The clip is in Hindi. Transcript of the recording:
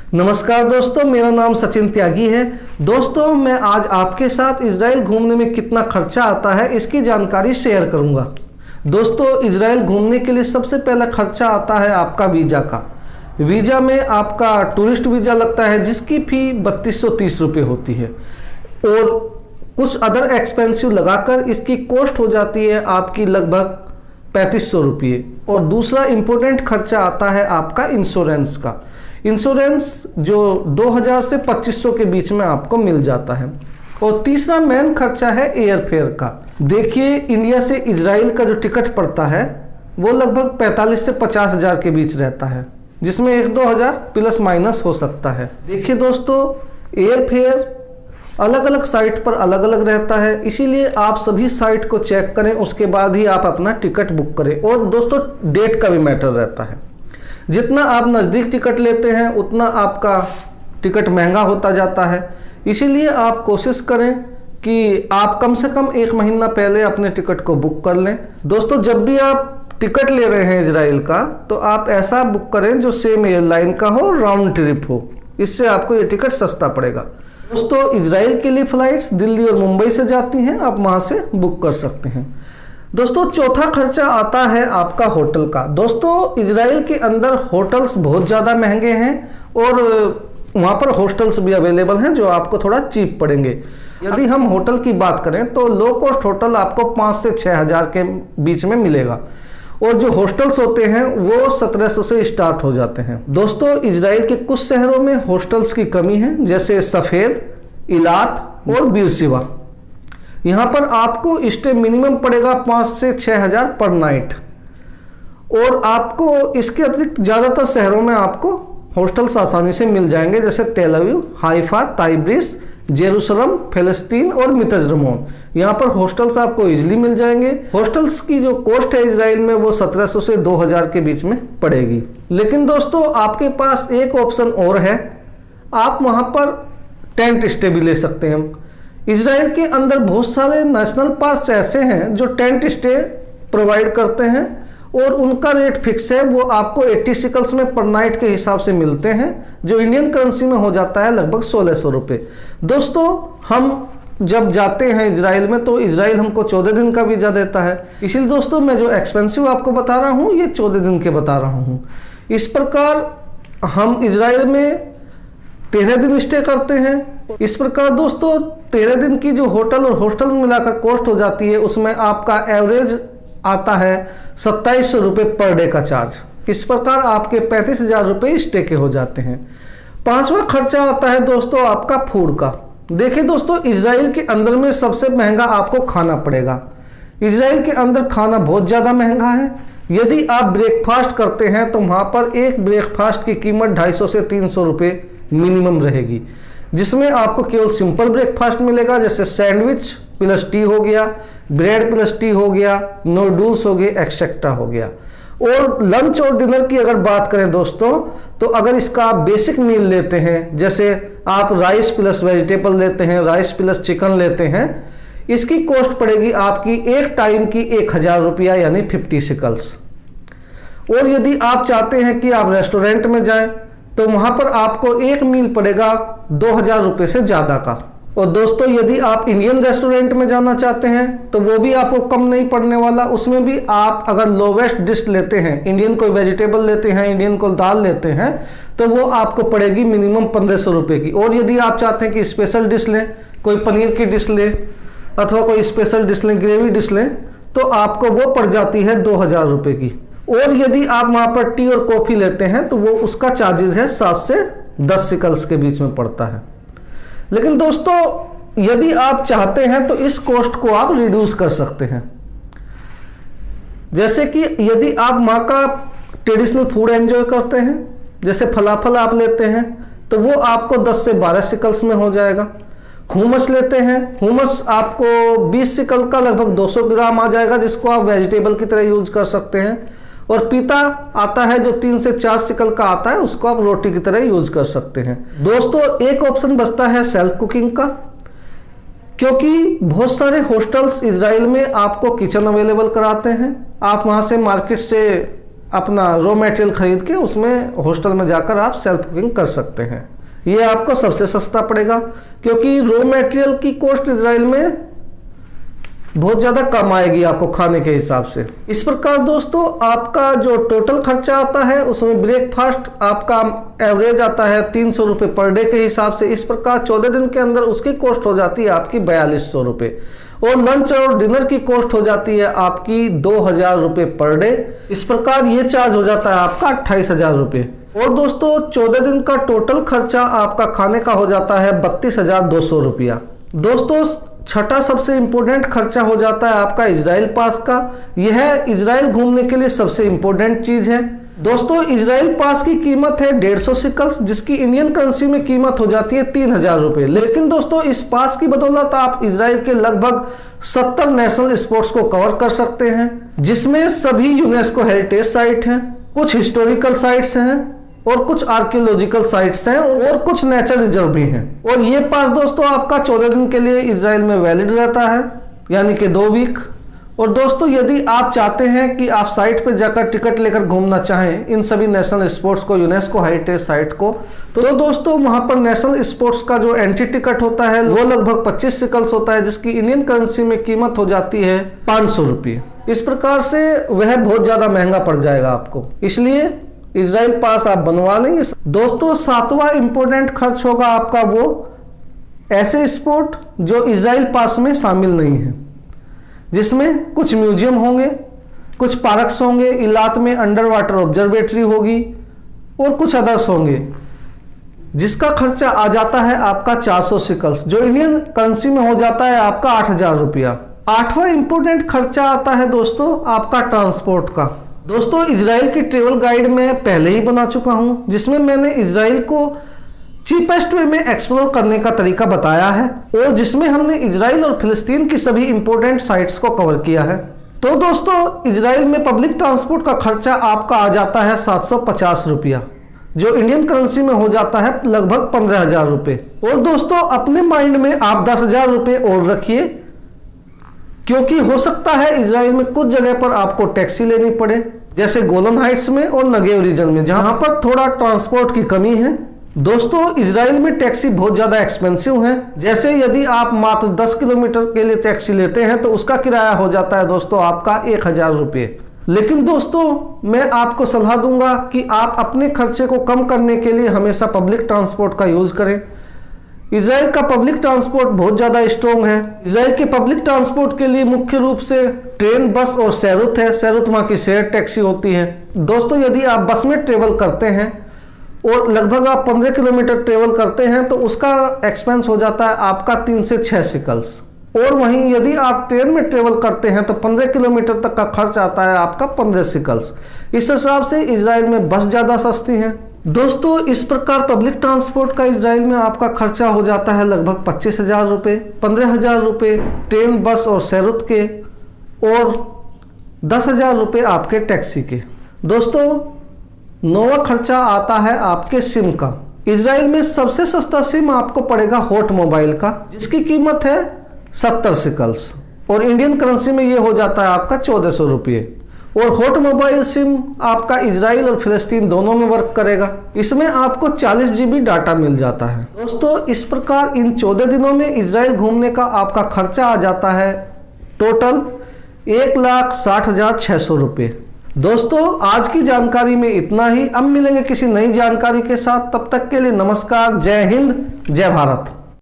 नमस्कार दोस्तों, मेरा नाम सचिन त्यागी है। दोस्तों, मैं आज आपके साथ इजराइल घूमने में कितना खर्चा आता है इसकी जानकारी शेयर करूंगा। दोस्तों, इजराइल घूमने के लिए सबसे पहला खर्चा आता है आपका वीज़ा का। वीज़ा में आपका टूरिस्ट वीज़ा लगता है जिसकी फ़ी 3230 रुपये होती है और कुछ अदर एक्सपेंसिव लगाकर इसकी कॉस्ट हो जाती है आपकी लगभग 3500 रुपये। और दूसरा इम्पोर्टेंट खर्चा आता है आपका इंश्योरेंस का। इंश्योरेंस जो 2000 से 2500 के बीच में आपको मिल जाता है। और तीसरा मेन खर्चा है एयर फेयर का। देखिए, इंडिया से इजराइल का जो टिकट पड़ता है वो लगभग 45 से 50 हज़ार के बीच रहता है, जिसमें 1-2 हज़ार प्लस माइनस हो सकता है। देखिए दोस्तों, एयर फेयर अलग अलग साइट पर अलग अलग रहता है, इसीलिए आप सभी साइट को चेक करें, उसके बाद ही आप अपना टिकट बुक करें। और दोस्तों, डेट का भी मैटर रहता है। जितना आप नज़दीक टिकट लेते हैं उतना आपका टिकट महंगा होता जाता है, इसीलिए आप कोशिश करें कि आप कम से कम 1 महीना पहले अपने टिकट को बुक कर लें। दोस्तों, जब भी आप टिकट ले रहे हैं इजराइल का तो आप ऐसा बुक करें जो सेम एयरलाइन का हो, राउंड ट्रिप हो, इससे आपको ये टिकट सस्ता पड़ेगा। दोस्तों, इजराइल के लिए फ़्लाइट्स दिल्ली और मुंबई से जाती हैं, आप वहाँ से बुक कर सकते हैं। दोस्तों, चौथा खर्चा आता है आपका होटल का। दोस्तों, इजराइल के अंदर होटल्स बहुत ज़्यादा महंगे हैं और वहाँ पर हॉस्टल्स भी अवेलेबल हैं जो आपको थोड़ा चीप पड़ेंगे। यदि हम होटल की बात करें तो लो कॉस्ट होटल आपको 5 से 6 हज़ार के बीच में मिलेगा और जो हॉस्टल्स होते हैं वो 1700 से स्टार्ट हो जाते हैं। दोस्तों, इजराइल के कुछ शहरों में हॉस्टल्स की कमी है, जैसे सफ़ेद, इलात और बीरशिबा। यहाँ पर आपको स्टे मिनिमम पड़ेगा 5 से 6 हज़ार पर नाइट। और आपको इसके अतिरिक्त ज़्यादातर शहरों में आपको हॉस्टल्स आसानी से मिल जाएंगे, जैसे तेल अवीव, हाइफा, ताइब्रिस, जेरूसलम, फ़लस्तीन और मितज रमोन। यहाँ पर हॉस्टल्स आपको इजीली मिल जाएंगे। हॉस्टल्स की जो कॉस्ट है इजराइल में वो 1700 से 2000 के बीच में पड़ेगी। लेकिन दोस्तों, आपके पास एक ऑप्शन और है, आप वहाँ पर टेंट स्टे भी ले सकते हैं। इजराइल के अंदर बहुत सारे नेशनल पार्क ऐसे हैं जो टेंट स्टे प्रोवाइड करते हैं और उनका रेट फिक्स है, वो आपको 80 शिकल्स में पर नाइट के हिसाब से मिलते हैं, जो इंडियन करेंसी में हो जाता है लगभग 1600 रुपये। दोस्तों, हम जब जाते हैं इजराइल में तो इजराइल हमको 14 दिन का वीज़ा देता है, इसलिए दोस्तों मैं जो एक्सपेंसिव आपको बता रहा हूँ ये 14 दिन के बता रहा हूँ। इस प्रकार हम इजराइल में 13 दिन स्टे करते हैं। इस प्रकार दोस्तों, 13 दिन की जो होटल और हॉस्टल मिलाकर कॉस्ट हो जाती है उसमें आपका एवरेज आता है 2700 रुपये पर डे का चार्ज। इस प्रकार आपके 35,000 रुपये स्टे के हो जाते हैं। पांचवा खर्चा आता है दोस्तों आपका फूड का। देखिए दोस्तों, इजराइल के अंदर में सबसे महंगा आपको खाना पड़ेगा। इजराइल के अंदर खाना बहुत ज़्यादा महंगा है। यदि आप ब्रेकफास्ट करते हैं तो वहाँ पर एक ब्रेकफास्ट की कीमत 250 से 300 रुपये मिनिमम रहेगी, जिसमें आपको केवल सिंपल ब्रेकफास्ट मिलेगा, जैसे सैंडविच प्लस टी हो गया, ब्रेड प्लस टी हो गया, नूडल्स हो गए, एक्सेट्रा हो गया। और लंच और डिनर की अगर बात करें दोस्तों, तो अगर इसका आप बेसिक मील लेते हैं, जैसे आप राइस प्लस वेजिटेबल लेते हैं, राइस प्लस चिकन लेते हैं, इसकी कॉस्ट पड़ेगी आपकी एक टाइम की 1000 रुपया यानी 50 शिकल्स। और यदि आप चाहते हैं कि आप रेस्टोरेंट में जाएं तो वहाँ पर आपको एक मील पड़ेगा 2000 रुपये से ज़्यादा का। और दोस्तों, यदि आप इंडियन रेस्टोरेंट में जाना चाहते हैं तो वो भी आपको कम नहीं पड़ने वाला। उसमें भी आप अगर लोवेस्ट डिश लेते हैं, इंडियन कोई वेजिटेबल लेते हैं, इंडियन कोई दाल लेते हैं, तो वो आपको पड़ेगी मिनिमम 1500 रुपये की। और यदि आप चाहते हैं कि स्पेशल डिश लें, कोई पनीर की डिश लें अथवा कोई स्पेशल डिश लें, ग्रेवी डिश लें, तो आपको वो पड़ जाती है 2000 रुपये की। और यदि आप वहाँ पर टी और कॉफ़ी लेते हैं तो वो उसका चार्जेस है 7 से 10 शिकल्स के बीच में पड़ता है। लेकिन दोस्तों, यदि आप चाहते हैं तो इस कॉस्ट को आप रिड्यूस कर सकते हैं। जैसे कि यदि आप वहाँ का ट्रेडिशनल फूड एंजॉय करते हैं, जैसे फलाफल आप लेते हैं, तो वो आपको 10 से 12 शिकल्स में हो जाएगा। हुमस लेते हैं, हुमस आपको 20 शिकल का लगभग 200 ग्राम आ जाएगा, जिसको आप वेजिटेबल की तरह यूज कर सकते हैं। और पीता आता है जो 3 से 4 शिकल का आता है, उसको आप रोटी की तरह यूज कर सकते हैं। दोस्तों, एक ऑप्शन बचता है सेल्फ कुकिंग का, क्योंकि बहुत सारे हॉस्टल्स इजराइल में आपको किचन अवेलेबल कराते हैं। आप वहाँ से मार्केट से अपना रॉ मटेरियल खरीद के उसमें हॉस्टल में जाकर आप सेल्फ कुकिंग कर सकते हैं। ये आपको सबसे सस्ता पड़ेगा क्योंकि रॉ मटेरियल की कॉस्ट इजराइल में बहुत ज़्यादा कम आएगी आपको खाने के हिसाब से। इस प्रकार दोस्तों आपका जो टोटल खर्चा आता है उसमें ब्रेकफास्ट आपका एवरेज आता है 300 रुपये पर डे के हिसाब से। इस प्रकार 14 दिन के अंदर उसकी कॉस्ट हो जाती है आपकी 4200 रुपये और लंच और डिनर की कॉस्ट हो जाती है आपकी 2000 रुपये पर डे। इस प्रकार ये चार्ज हो जाता है आपका 28,000 रुपये। और दोस्तों 14 दिन का टोटल खर्चा आपका खाने का हो जाता है 32,200 रुपया। दोस्तों छठा सबसे इम्पोर्टेंट खर्चा हो जाता है आपका इजराइल पास का। यह इजराइल घूमने के लिए सबसे इम्पोर्टेंट चीज है। दोस्तों इजराइल पास की कीमत है 150 सिकल्स, जिसकी इंडियन करेंसी में कीमत हो जाती है 3000 रुपये। लेकिन दोस्तों इस पास की बदौलत आप इजराइल के लगभग 70 नेशनल स्पॉट्स को कवर कर सकते हैं, जिसमें सभी यूनेस्को हेरिटेज साइट हैं, कुछ हिस्टोरिकल साइट्स हैं और कुछ आर्कियोलॉजिकल साइट्स हैं और कुछ नेचर रिजर्व भी हैं। और ये पास दोस्तों आपका 14 दिन के लिए इजराइल में वैलिड रहता है, यानी कि 2 वीक। और दोस्तों यदि आप चाहते हैं कि आप साइट पर जाकर टिकट लेकर घूमना चाहें इन सभी नेशनल स्पोर्ट्स को, यूनेस्को हेरिटेज साइट को, तो दोस्तों वहां पर नेशनल स्पोर्ट्स का जो एंट्री टिकट होता है वो लगभग 25 सिकल्स होता है, जिसकी इंडियन करेंसी में कीमत हो जाती है 500 रुपये। इस प्रकार से वह बहुत ज्यादा महंगा पड़ जाएगा आपको, इसलिए इजराइल पास आप बनवा लेंगे। दोस्तों 7वां इंपोर्टेंट खर्च होगा आपका वो ऐसे स्पॉट जो इजराइल पास में शामिल नहीं है, जिसमें कुछ म्यूजियम होंगे, कुछ पार्क्स होंगे, इलात में अंडर वाटर ऑब्जर्वेटरी होगी और कुछ अदर्स होंगे, जिसका खर्चा आ जाता है आपका 400 सिकल्स, जो इंडियन करेंसी में हो जाता है आपका 8,000 रुपया। 8वां इंपोर्टेंट खर्चा आता है दोस्तों आपका ट्रांसपोर्ट का। दोस्तों इजराइल की ट्रेवल गाइड मैं पहले ही बना चुका हूं, जिसमें मैंने इजराइल को चीपेस्ट वे में एक्सप्लोर करने का तरीका बताया है और जिसमें हमने इजराइल और फिलिस्तीन की सभी इंपोर्टेंट साइट्स को कवर किया है। तो दोस्तों इजराइल में पब्लिक ट्रांसपोर्ट का खर्चा आपका आ जाता है 750 रुपया, जो इंडियन करेंसी में हो जाता है लगभग 15,000 रुपये। और दोस्तों अपने माइंड में आप 10,000 रुपये और रखिए, क्योंकि हो सकता है इजराइल में कुछ जगह पर आपको टैक्सी लेनी पड़े, जैसे गोलन हाइट्स में और नगेव रीजन में, जहां पर थोड़ा ट्रांसपोर्ट की कमी है। दोस्तों इजराइल में टैक्सी बहुत ज्यादा एक्सपेंसिव है। जैसे यदि आप मात्र 10 किलोमीटर के लिए टैक्सी लेते हैं तो उसका किराया हो जाता है दोस्तों आपका 1,000 रुपये। लेकिन दोस्तों मैं आपको सलाह दूंगा कि आप अपने खर्चे को कम करने के लिए हमेशा पब्लिक ट्रांसपोर्ट का यूज करें। इजराइल का पब्लिक ट्रांसपोर्ट बहुत ज़्यादा स्ट्रॉन्ग है। इजराइल के पब्लिक ट्रांसपोर्ट के लिए मुख्य रूप से ट्रेन, बस और सैरुत है। सैरुत वहाँ की शेयर टैक्सी होती है। दोस्तों यदि आप बस में ट्रेवल करते हैं और लगभग आप 15 किलोमीटर ट्रेवल करते हैं तो उसका एक्सपेंस हो जाता है आपका 3 से 6 सिकल्स। और वहीं यदि आप ट्रेन में ट्रेवल करते हैं तो 15 किलोमीटर तक का खर्च आता है आपका 15 सिकल्स। इस हिसाब से इजराइल में बस ज़्यादा सस्ती है। दोस्तों इस प्रकार पब्लिक ट्रांसपोर्ट का इजराइल में आपका खर्चा हो जाता है लगभग 25,000 रुपये, 15,000 रुपये ट्रेन, बस और सैरुत के, और 10,000 रुपये आपके टैक्सी के। दोस्तों 9वां खर्चा आता है आपके सिम का। इजराइल में सबसे सस्ता सिम आपको पड़ेगा हॉट मोबाइल का, जिसकी कीमत है 70 सिकल्स और इंडियन करेंसी में ये हो जाता है आपका 1400 रुपये। और हॉट मोबाइल सिम आपका इजराइल और फिलिस्तीन दोनों में वर्क करेगा। इसमें आपको 40 GB डाटा मिल जाता है। दोस्तों इस प्रकार इन 14 दिनों में इजराइल घूमने का आपका खर्चा आ जाता है टोटल 1,60,600 रुपये। दोस्तों आज की जानकारी में इतना ही। अब मिलेंगे किसी नई जानकारी के साथ, तब तक के लिए नमस्कार, जय हिंद, जय भारत।